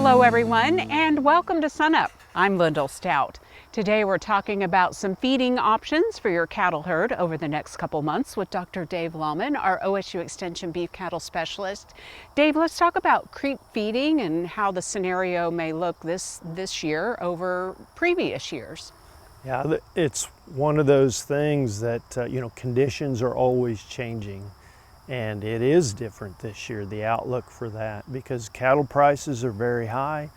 Hello everyone, and welcome to SUNUP. I'm Lyndall Stout. Today we're talking about some feeding options for your cattle herd over the next couple months with Dr. Dave Lalman, our OSU Extension beef cattle specialist. Dave, let's talk about creep feeding and how the scenario may look this year over previous years. Yeah, it's one of those things that, conditions are always changing. And it is different this year, the outlook for that, because cattle prices are very high.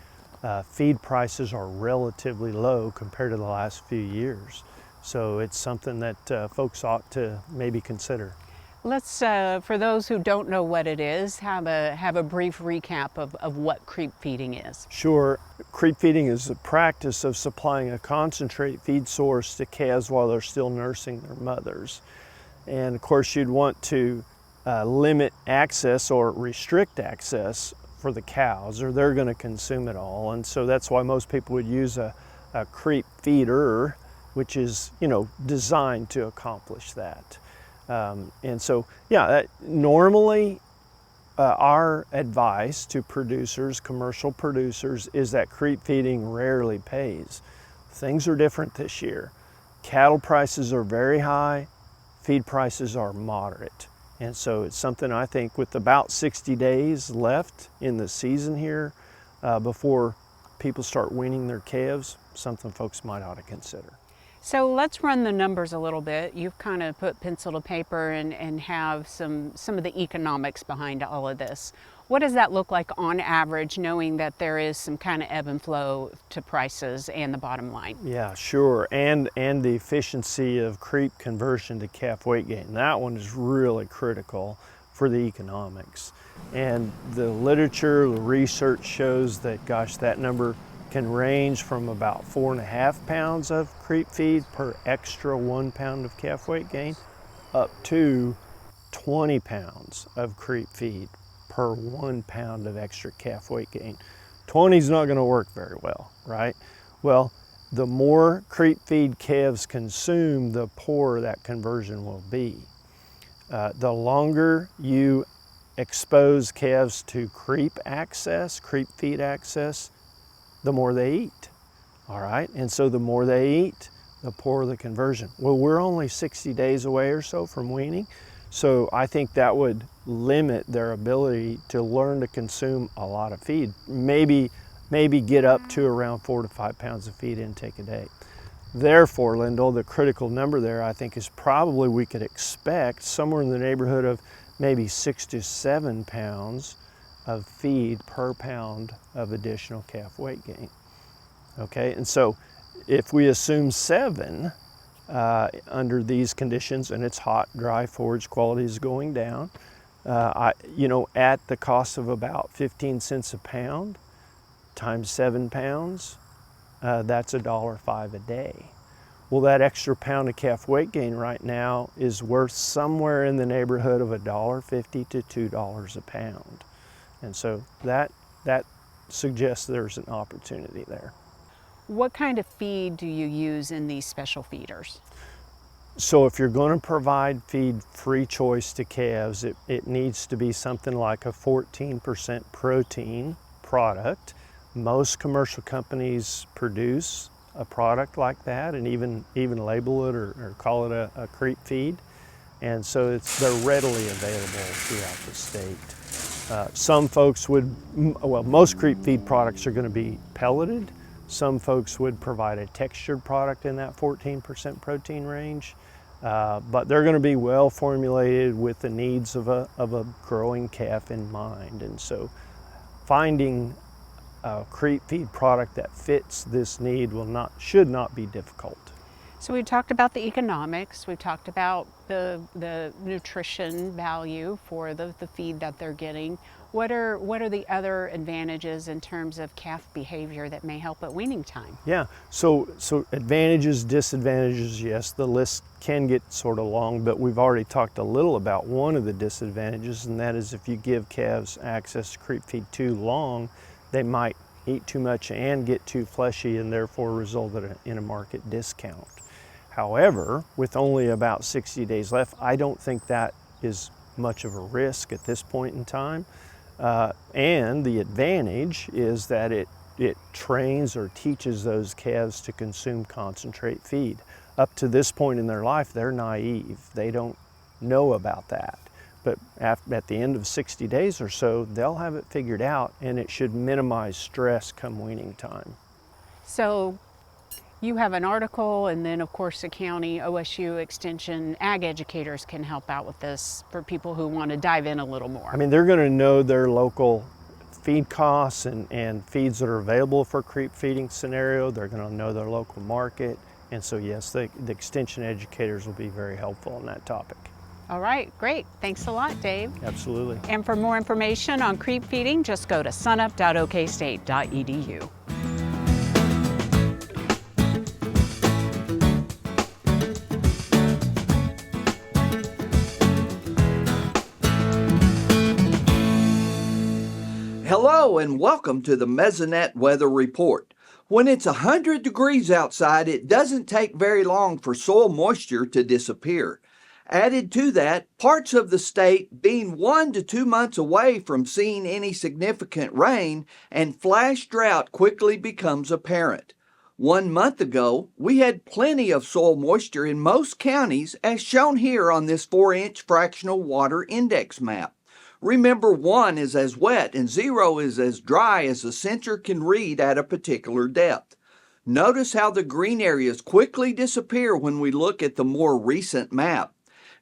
Feed prices are relatively low compared to the last few years. So it's something that folks ought to maybe consider. Let's, for those who don't know what it is, have a brief recap of what creep feeding is. Sure. Creep feeding is the practice of supplying a concentrate feed source to calves while they're still nursing their mothers. And of course you'd want to limit access or restrict access for the cows, or they're going to consume it all. And so that's why most people would use a creep feeder, which is designed to accomplish that. And so normally our advice to producers, commercial producers, is that creep feeding rarely pays. Things are different this year. Cattle prices are very high, feed prices are moderate. And so it's something I think with about 60 days left in the season here before people start weaning their calves, something folks might ought to consider. So let's run the numbers a little bit. You've kind of put pencil to paper and have some of the economics behind all of this. What does that look like on average, knowing that there is some kind of ebb and flow to prices and the bottom line? Yeah, sure. And the efficiency of creep conversion to calf weight gain. That one is really critical for the economics. And the literature, the research shows that, gosh, that number can range from about 4.5 pounds of creep feed per extra 1 pound of calf weight gain up to 20 pounds of creep feed per 1 pound of extra calf weight gain. 20 is not going to work very well, right? Well, the more creep feed calves consume, the poorer that conversion will be. The longer you expose calves to creep feed access, the more they eat, all right? And so the more they eat, the poorer the conversion. Well, we're only 60 days away or so from weaning, so I think that would limit their ability to learn to consume a lot of feed. Maybe get up to around 4 to 5 pounds of feed intake a day. Therefore, Lyndall, the critical number there I think is probably we could expect somewhere in the neighborhood of maybe 6 to 7 pounds of feed per pound of additional calf weight gain. Okay, and so if we assume 7 under these conditions, and it's hot, dry, forage quality is going down, at the cost of about 15 cents a pound times 7 pounds, that's $1.05 a day. Well, that extra pound of calf weight gain right now is worth somewhere in the neighborhood of $1.50 to $2 a pound. And so that suggests there's an opportunity there. What kind of feed do you use in these special feeders? So if you're going to provide feed free choice to calves, it needs to be something like a 14% protein product. Most commercial companies produce a product like that and even label it or call it a creep feed. And so they're readily available throughout the state. Some folks most creep feed products are going to be pelleted. Some folks would provide a textured product in that 14% protein range, but they're going to be well formulated with the needs of a growing calf in mind. And so finding a creep feed product that fits this need should not be difficult. So we talked about the economics, we talked about the nutrition value for the feed that they're getting. What are the other advantages in terms of calf behavior that may help at weaning time? Yeah, so advantages, disadvantages, yes, the list can get sort of long, but we've already talked a little about one of the disadvantages, and that is if you give calves access to creep feed too long, they might eat too much and get too fleshy and therefore result in a market discount. However, with only about 60 days left, I don't think that is much of a risk at this point in time. And the advantage is that it trains or teaches those calves to consume concentrate feed. Up to this point in their life, they're naive. They don't know about that. But at the end of 60 days or so, they'll have it figured out, and it should minimize stress come weaning time. So you have an article, and then of course the county OSU Extension ag educators can help out with this for people who want to dive in a little more. I mean, they're going to know their local feed costs and feeds that are available for creep feeding scenario. They're going to know their local market. And so yes, the extension educators will be very helpful on that topic. All right, great. Thanks a lot, Dave. Absolutely. And for more information on creep feeding, just go to sunup.okstate.edu. Hello and welcome to the Mesonet Weather Report. When it's 100 degrees outside, it doesn't take very long for soil moisture to disappear. Added to that, parts of the state being 1 to 2 months away from seeing any significant rain, and flash drought quickly becomes apparent. 1 month ago, we had plenty of soil moisture in most counties, as shown here on this 4-inch fractional water index map. Remember, 1 is as wet and 0 is as dry as the sensor can read at a particular depth. Notice how the green areas quickly disappear when we look at the more recent map.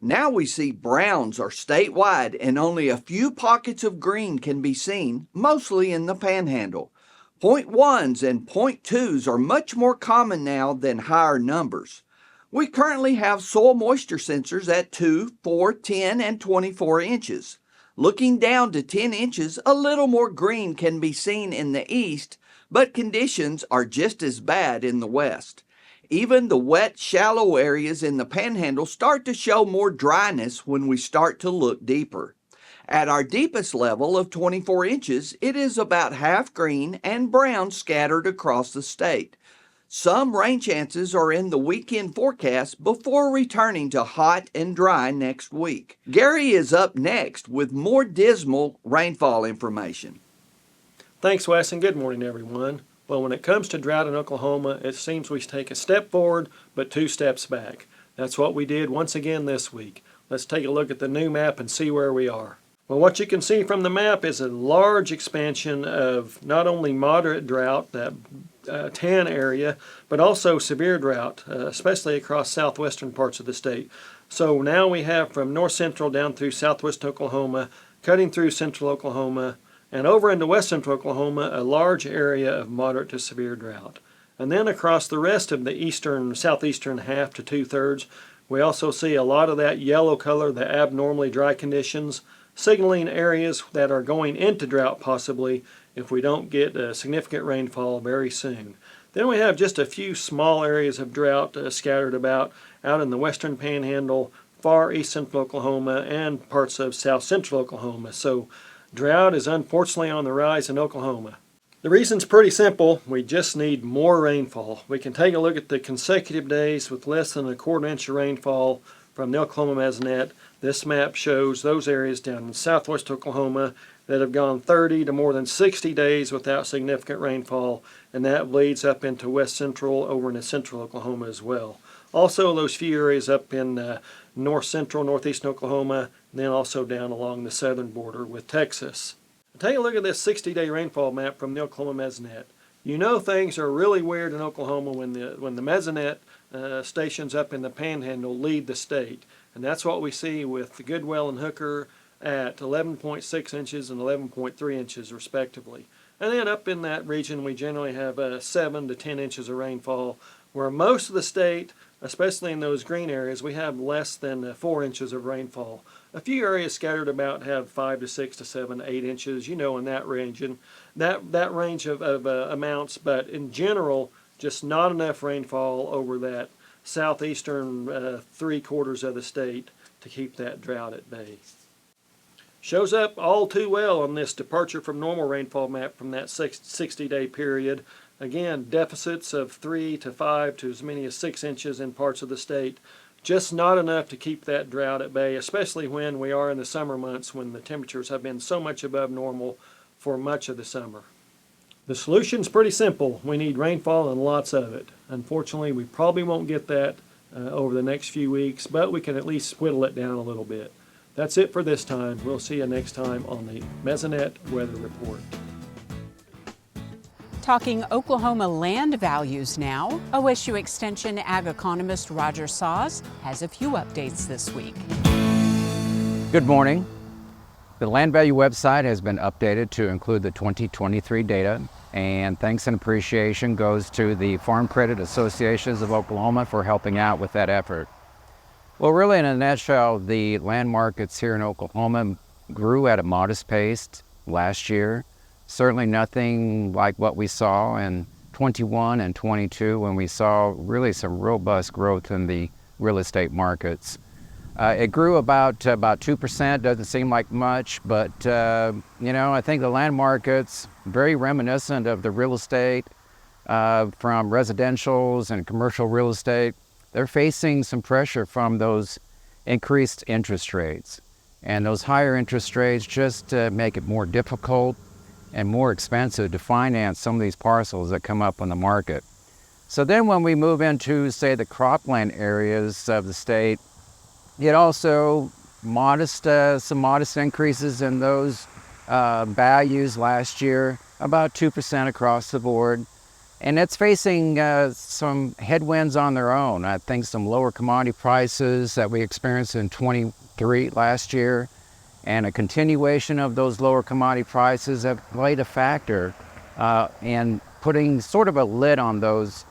Now we see browns are statewide and only a few pockets of green can be seen, mostly in the panhandle. 0.1s and 0.2s are much more common now than higher numbers. We currently have soil moisture sensors at 2, 4, 10, and 24 inches. Looking down to 10 inches, a little more green can be seen in the east, but conditions are just as bad in the west. Even the wet, shallow areas in the panhandle start to show more dryness when we start to look deeper. At our deepest level of 24 inches, it is about half green and brown scattered across the state. Some rain chances are in the weekend forecast before returning to hot and dry next week. Gary is up next with more dismal rainfall information. Thanks, Wes, and good morning, everyone. Well, when it comes to drought in Oklahoma, it seems we take a step forward, but 2 steps back. That's what we did once again this week. Let's take a look at the new map and see where we are. Well, what you can see from the map is a large expansion of not only moderate drought, that tan area, but also severe drought, especially across southwestern parts of the state. So now we have from north central down through southwest Oklahoma, cutting through central Oklahoma, and over into west central Oklahoma, a large area of moderate to severe drought. And then across the rest of the southeastern half to 2/3, we also see a lot of that yellow color, the abnormally dry conditions, signaling areas that are going into drought possibly if we don't get significant rainfall very soon. Then we have just a few small areas of drought scattered about out in the western panhandle, far east central Oklahoma, and parts of south central Oklahoma. So drought is unfortunately on the rise in Oklahoma. The reason's pretty simple. We just need more rainfall. We can take a look at the consecutive days with less than a 1/4 inch of rainfall from the Oklahoma Mesonet. This map shows those areas down in southwest Oklahoma that have gone 30 to more than 60 days without significant rainfall, and that bleeds up into west central, over into central Oklahoma as well. Also, those few areas up in north central, northeast Oklahoma, and then also down along the southern border with Texas. Take a look at this 60-day rainfall map from the Oklahoma Mesonet. You know things are really weird in Oklahoma when the Mesonet stations up in the Panhandle lead the state, and that's what we see with the Goodwell and Hooker at 11.6 inches and 11.3 inches respectively. And then up in that region we generally have 7 to 10 inches of rainfall, where most of the state, especially in those green areas, we have less than 4 inches of rainfall. A few areas scattered about have 5 to 6 to 7, 8 inches, in that range, and that range of amounts, but in general, just not enough rainfall over that southeastern 3/4 of the state to keep that drought at bay. Shows up all too well on this departure from normal rainfall map from that 60-day period. Again, deficits of 3 to 5 to as many as 6 inches in parts of the state. just not enough to keep that drought at bay, especially when we are in the summer months when the temperatures have been so much above normal for much of the summer. The solution's pretty simple. We need rainfall and lots of it. Unfortunately, we probably won't get that over the next few weeks, but we can at least whittle it down a little bit. That's it for this time. We'll see you next time on the Mesonet Weather Report. Talking Oklahoma land values now, OSU Extension ag economist Roger Sahs has a few updates this week. Good morning. The land value website has been updated to include the 2023 data, and thanks and appreciation goes to the Farm Credit Associations of Oklahoma for helping out with that effort. Well, really in a nutshell, the land markets here in Oklahoma grew at a modest pace last year. Certainly nothing like what we saw in 21 and 22 when we saw really some robust growth in the real estate markets. It grew about 2%, doesn't seem like much, but I think the land market's very reminiscent of the real estate from residentials and commercial real estate. They're facing some pressure from those increased interest rates. And those higher interest rates just make it more difficult and more expensive to finance some of these parcels that come up on the market. So then when we move into, say, the cropland areas of the state, it also some modest increases in those values last year, about 2% across the board. And it's facing some headwinds on their own. I think some lower commodity prices that we experienced in 23 last year and a continuation of those lower commodity prices have played a factor in putting sort of a lid on those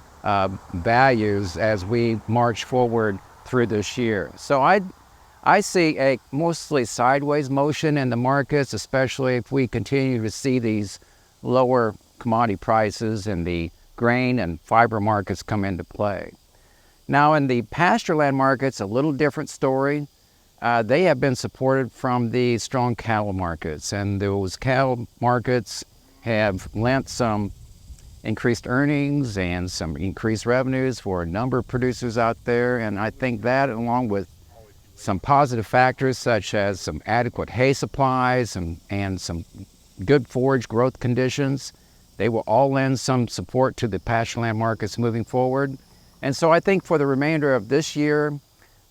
values as we march forward through this year. So I see a mostly sideways motion in the markets, especially if we continue to see these lower commodity prices and the grain and fiber markets come into play. Now in the pasture land markets, a little different story. They have been supported from the strong cattle markets, and those cattle markets have lent some increased earnings and some increased revenues for a number of producers out there. And I think that, along with some positive factors such as some adequate hay supplies and some good forage growth conditions, they will all lend some support to the pasture land markets moving forward. And so I think for the remainder of this year,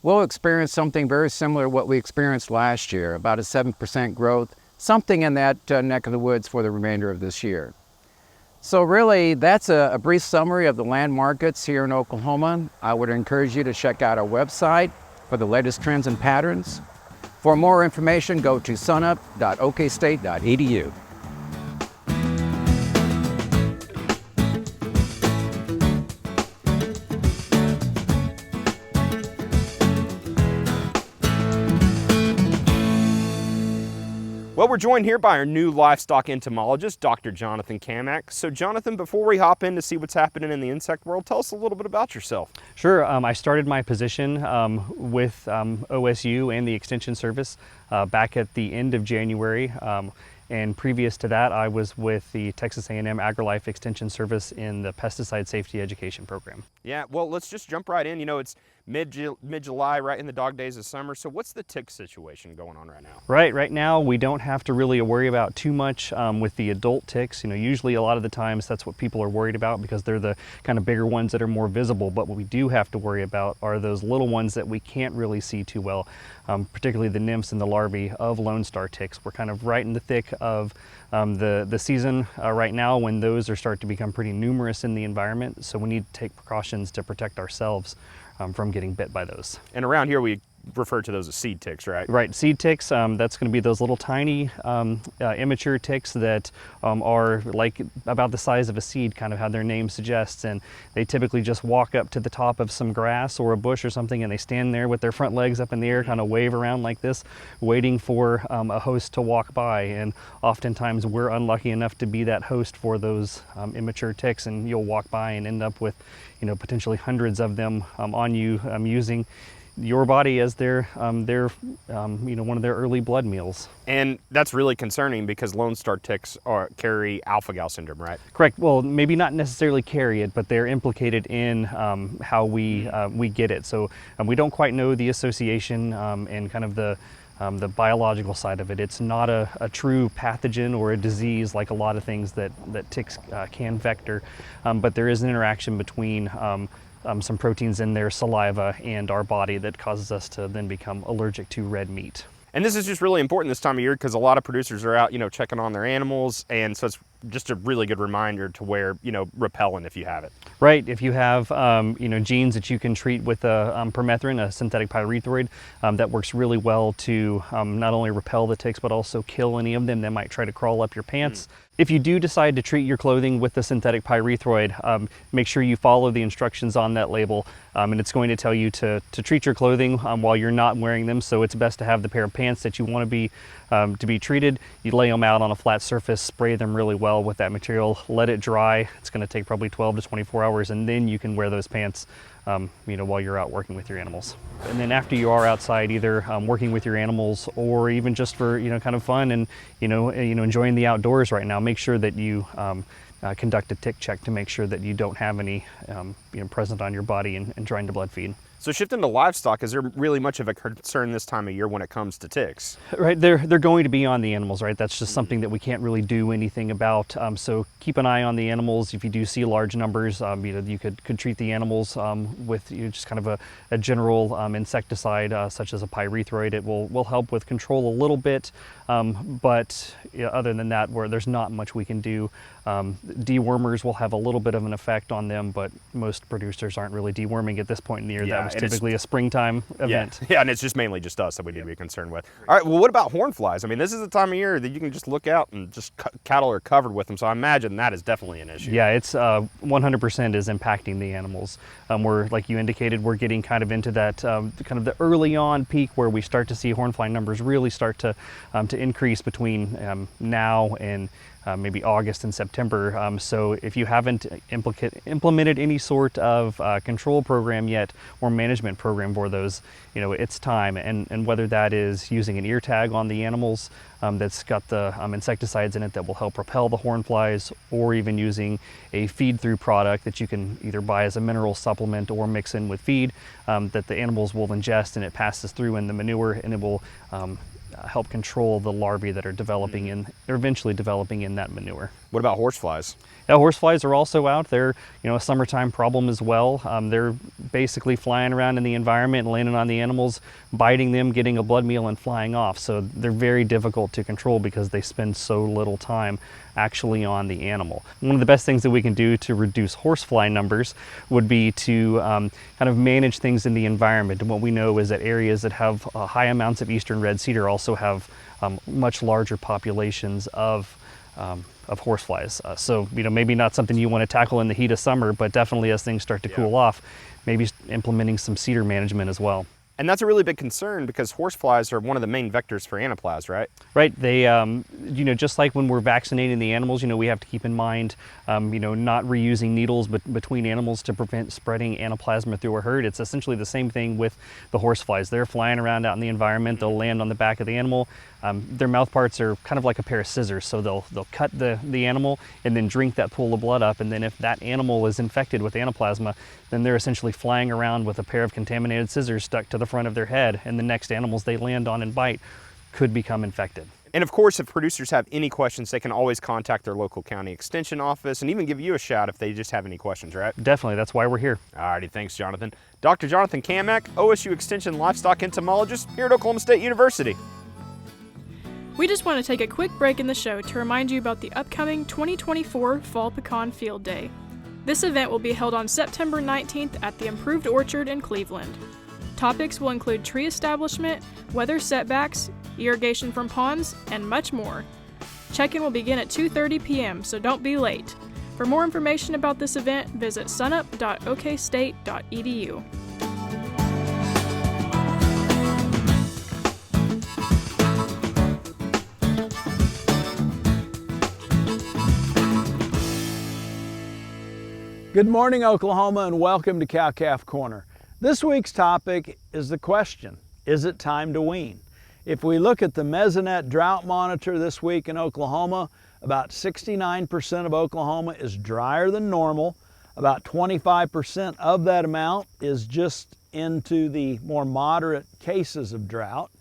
we'll experience something very similar to what we experienced last year, about a 7% growth, something in that neck of the woods for the remainder of this year. So really, that's a brief summary of the land markets here in Oklahoma. I would encourage you to check out our website for the latest trends and patterns. For more information, go to sunup.okstate.edu. Well, we're joined here by our new livestock entomologist, Dr. Jonathan Kamak. So Jonathan, before we hop in to see what's happening in the insect world, tell us a little bit about yourself. Sure. I started my position with OSU and the Extension Service back at the end of January. And previous to that, I was with the Texas A&M AgriLife Extension Service in the Pesticide Safety Education Program. Yeah, well, let's just jump right in. You know, it's mid-July, right in the dog days of summer. So what's the tick situation going on right now? Right now we don't have to really worry about too much with the adult ticks. You know, usually a lot of the times that's what people are worried about because they're the kind of bigger ones that are more visible. But what we do have to worry about are those little ones that we can't really see too well, particularly the nymphs and the larvae of Lone Star ticks. We're kind of right in the thick of the season right now when those are starting to become pretty numerous in the environment. So we need to take precautions to protect ourselves from getting bit by those. And around here we refer to those as seed ticks, right? Right, seed ticks, that's going to be those little tiny immature ticks that are like about the size of a seed, kind of how their name suggests, and they typically just walk up to the top of some grass or a bush or something and they stand there with their front legs up in the air, kind of wave around like this, waiting for a host to walk by. And oftentimes we're unlucky enough to be that host for those immature ticks, and you'll walk by and end up with, you know, potentially hundreds of them on you using your body as their one of their early blood meals. And that's really concerning because Lone Star ticks carry alpha-gal syndrome, right? Correct. Well, maybe not necessarily carry it, but they're implicated in how we get it. So we don't quite know the association and kind of the biological side of it. It's not a true pathogen or a disease like a lot of things that ticks can vector, but there is an interaction between some proteins in their saliva and our body that causes us to then become allergic to red meat. And this is just really important this time of year because a lot of producers are out, checking on their animals, and so it's just a really good reminder to wear, repellent if you have it. Right. If you have, genes that you can treat with permethrin, a synthetic pyrethroid, that works really well to not only repel the ticks but also kill any of them that might try to crawl up your pants. If you do decide to treat your clothing with the synthetic pyrethroid, make sure you follow the instructions on that label, and it's going to tell you to treat your clothing while you're not wearing them. So it's best to have the pair of pants that you want to be treated. You lay them out on a flat surface, spray them really well with that material, let it dry. It's going to take probably 12 to 24 hours, and then you can wear those pants while you're out working with your animals. And then after you are outside, either working with your animals or even just for kind of fun and enjoying the outdoors right now, make sure that you conduct a tick check to make sure that you don't have any present on your body and trying to blood feed. So shifting to livestock, is there really much of a concern this time of year when it comes to ticks? Right, they're going to be on the animals, right? That's just something that we can't really do anything about. So keep an eye on the animals. If you do see large numbers, you could treat the animals with just kind of a general insecticide such as a pyrethroid. It will help with control a little bit, but other than that, there's not much we can do. Dewormers will have a little bit of an effect on them, but most producers aren't really deworming at this point in the year. Yeah, that was typically a springtime event. Yeah, and it's just mainly just us that we need to be concerned with. All right, well, what about horn flies? I mean, this is the time of year that you can just look out and just cattle are covered with them, so I imagine that is definitely an issue. Yeah, it's 100% is impacting the animals. We're, like you indicated, we're getting kind of into that kind of the early on peak where we start to see hornfly numbers really start to increase between now and maybe August and September. So if you haven't implemented any sort of control program yet or management program for those, it's time. And whether that is using an ear tag on the animals that's got the insecticides in it that will help repel the horn flies, or even using a feed-through product that you can either buy as a mineral supplement or mix in with feed that the animals will ingest, and it passes through in the manure, and it will help control the larvae that are developing they're eventually developing in that manure. What about horseflies? Yeah, horseflies are also out. They're a summertime problem as well. They're basically flying around in the environment, landing on the animals, biting them, getting a blood meal, and flying off. So they're very difficult to control because they spend so little time actually on the animal. One of the best things that we can do to reduce horsefly numbers would be to kind of manage things in the environment. And what we know is that areas that have high amounts of eastern red cedar also have much larger populations of horseflies. So maybe not something you want to tackle in the heat of summer, but definitely as things start to cool off, maybe implementing some cedar management as well. And that's a really big concern because horseflies are one of the main vectors for anaplasma, right? Right. They, just like when we're vaccinating the animals, we have to keep in mind, not reusing needles between animals to prevent spreading anaplasma through a herd. It's essentially the same thing with the horseflies. They're flying around out in the environment. They'll land on the back of the animal. Their mouth parts are kind of like a pair of scissors, so they'll cut the animal and then drink that pool of blood up. And then if that animal is infected with anaplasma, then they're essentially flying around with a pair of contaminated scissors stuck to the front of their head, and the next animals they land on and bite could become infected. And of course, if producers have any questions, they can always contact their local county extension office and even give you a shout if they just have any questions, right? Definitely, that's why we're here. Alrighty, thanks, Jonathan. Dr. Jonathan Kamak, OSU Extension livestock entomologist here at Oklahoma State University. We just want to take a quick break in the show to remind you about the upcoming 2024 Fall Pecan Field Day. This event will be held on September 19th at the Improved Orchard in Cleveland. Topics will include tree establishment, weather setbacks, irrigation from ponds, and much more. Check-in will begin at 2:30 p.m., so don't be late. For more information about this event, visit sunup.okstate.edu. Good morning, Oklahoma, and welcome to Cow Calf Corner. This week's topic is the question, is it time to wean? If we look at the Mesonet drought monitor this week in Oklahoma, about 69% of Oklahoma is drier than normal. About 25% of that amount is just into the more moderate cases of drought.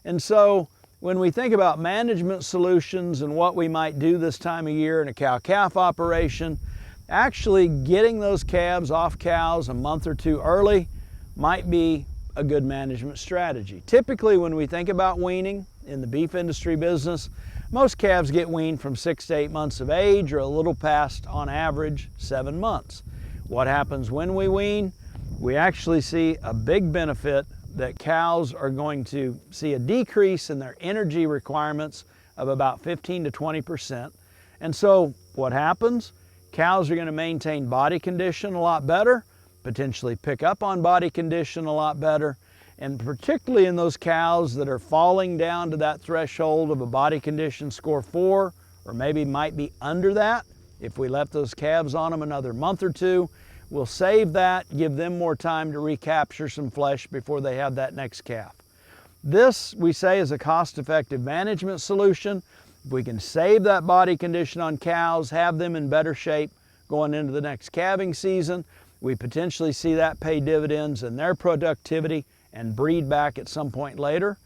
And so when we think about management solutions and what we might do this time of year in a cow-calf operation, actually getting those calves off cows a month or two early might be a good management strategy. Typically when we think about weaning in the beef industry business, most calves get weaned from 6 to 8 months of age or a little past, on average, 7 months. What happens when we wean? We actually see a big benefit that cows are going to see a decrease in their energy requirements of about 15 to 20%. And so what happens? Cows are going to maintain body condition a lot better, potentially pick up on body condition a lot better, and particularly in those cows that are falling down to that threshold of a body condition score 4, or maybe might be under that. If we left those calves on them another month or two, we'll save that, give them more time to recapture some flesh before they have that next calf. This, we say, is a cost-effective management solution. If we can save that body condition on cows, have them in better shape going into the next calving season, we potentially see that pay dividends in their productivity and breed back at some point later.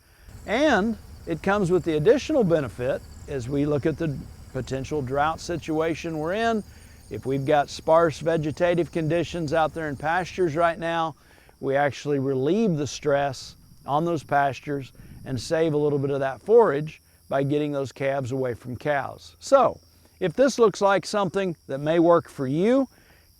And it comes with the additional benefit as we look at the potential drought situation we're in. If we've got sparse vegetative conditions out there in pastures right now, we actually relieve the stress on those pastures and save a little bit of that forage by getting those calves away from cows. So, if this looks like something that may work for you,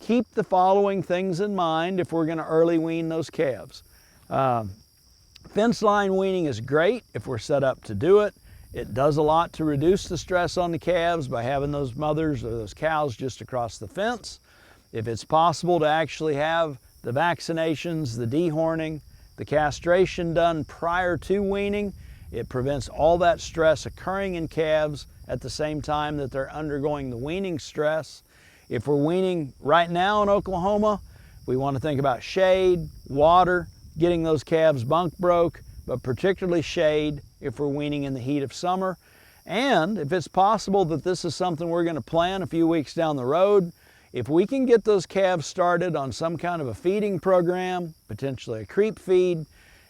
keep the following things in mind if we're going to early wean those calves. Fence line weaning is great if we're set up to do it. It does a lot to reduce the stress on the calves by having those mothers or those cows just across the fence. If it's possible to actually have the vaccinations, the dehorning, the castration done prior to weaning, it prevents all that stress occurring in calves at the same time that they're undergoing the weaning stress. If we're weaning right now in Oklahoma, we want to think about shade, water, getting those calves bunk broke, but particularly shade if we're weaning in the heat of summer. And if it's possible that this is something we're going to plan a few weeks down the road, if we can get those calves started on some kind of a feeding program, potentially a creep feed,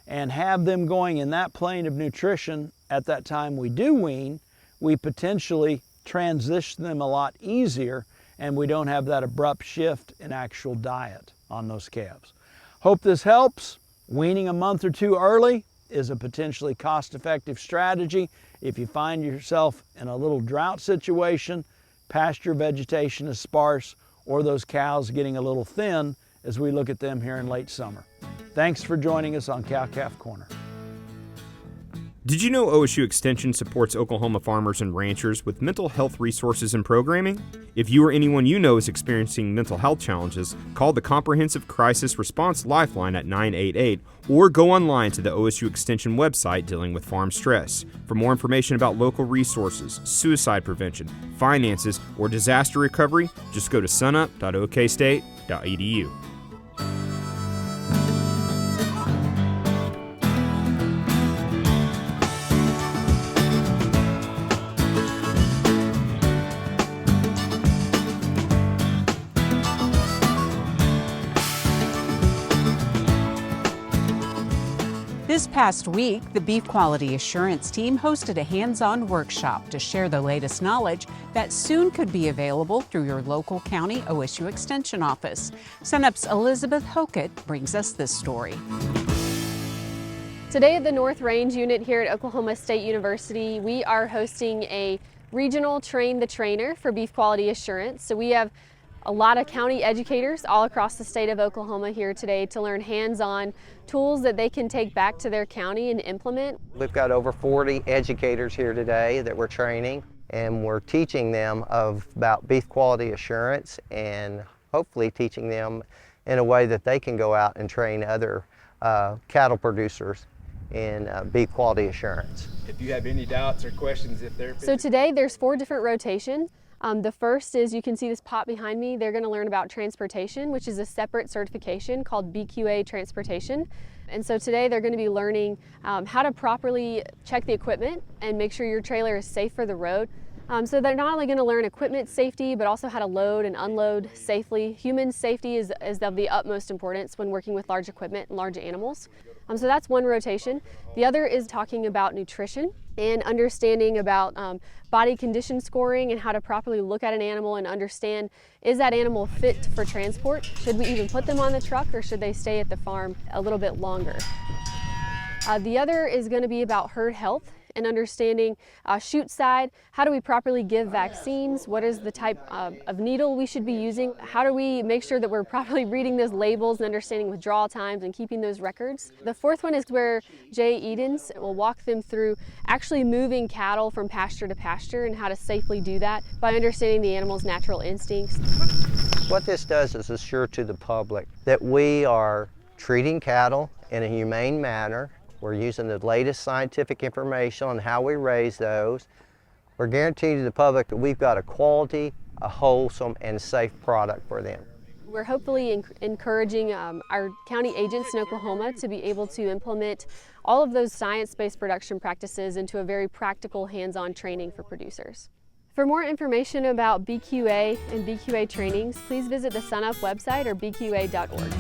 and have them going in that plane of nutrition at that time we do wean, we potentially transition them a lot easier and we don't have that abrupt shift in actual diet on those calves. Hope this helps. Weaning a month or two early is a potentially cost-effective strategy if you find yourself in a little drought situation, pasture vegetation is sparse, or those cows getting a little thin as we look at them here in late summer. Thanks for joining us on Cow-Calf Corner. Did you know OSU Extension supports Oklahoma farmers and ranchers with mental health resources and programming? If you or anyone you know is experiencing mental health challenges, call the Comprehensive Crisis Response Lifeline at 988 or go online to the OSU Extension website dealing with farm stress. For more information about local resources, suicide prevention, finances, or disaster recovery, just go to sunup.okstate.edu. This past week, the Beef Quality Assurance team hosted a hands-on workshop to share the latest knowledge that soon could be available through your local county OSU Extension office. SUNUP's Elizabeth Hokett brings us this story. Today at the North Range unit here at Oklahoma State University, we are hosting a regional Train the Trainer for Beef Quality Assurance. So we have a lot of county educators all across the state of Oklahoma here today to learn hands-on tools that they can take back to their county and implement. We've got over 40 educators here today that we're training, and we're teaching them about beef quality assurance and hopefully teaching them in a way that they can go out and train other cattle producers in beef quality assurance. If you have any doubts or questions, if they're... So today there's 4 different rotations. The first is, you can see this pot behind me, they're going to learn about transportation, which is a separate certification called BQA Transportation. And so today they're going to be learning how to properly check the equipment and make sure your trailer is safe for the road. So they're not only going to learn equipment safety, but also how to load and unload safely. Human safety is of the utmost importance when working with large equipment and large animals. So that's one rotation. The other is talking about nutrition and understanding about body condition scoring and how to properly look at an animal and understand, is that animal fit for transport? Should we even put them on the truck, or should they stay at the farm a little bit longer? The other is going to be about herd health and understanding chute side. How do we properly give vaccines? What is the type of needle we should be using? How do we make sure that we're properly reading those labels and understanding withdrawal times and keeping those records? The fourth one is where Jay Edens will walk them through actually moving cattle from pasture to pasture and how to safely do that by understanding the animal's natural instincts. What this does is assure to the public that we are treating cattle in a humane manner. We're using the latest scientific information on how we raise those. We're guaranteeing to the public that we've got a quality, a wholesome, and safe product for them. We're hopefully encouraging our county agents in Oklahoma to be able to implement all of those science-based production practices into a very practical, hands-on training for producers. For more information about BQA and BQA trainings, please visit the SUNUP website or bqa.org.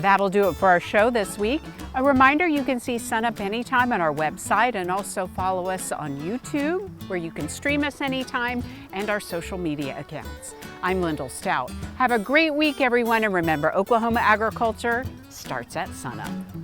That'll do it for our show this week. A reminder, you can see SUNUP anytime on our website, and also follow us on YouTube, where you can stream us anytime, and our social media accounts. I'm Lyndall Stout. Have a great week, everyone, and remember, Oklahoma agriculture starts at SUNUP.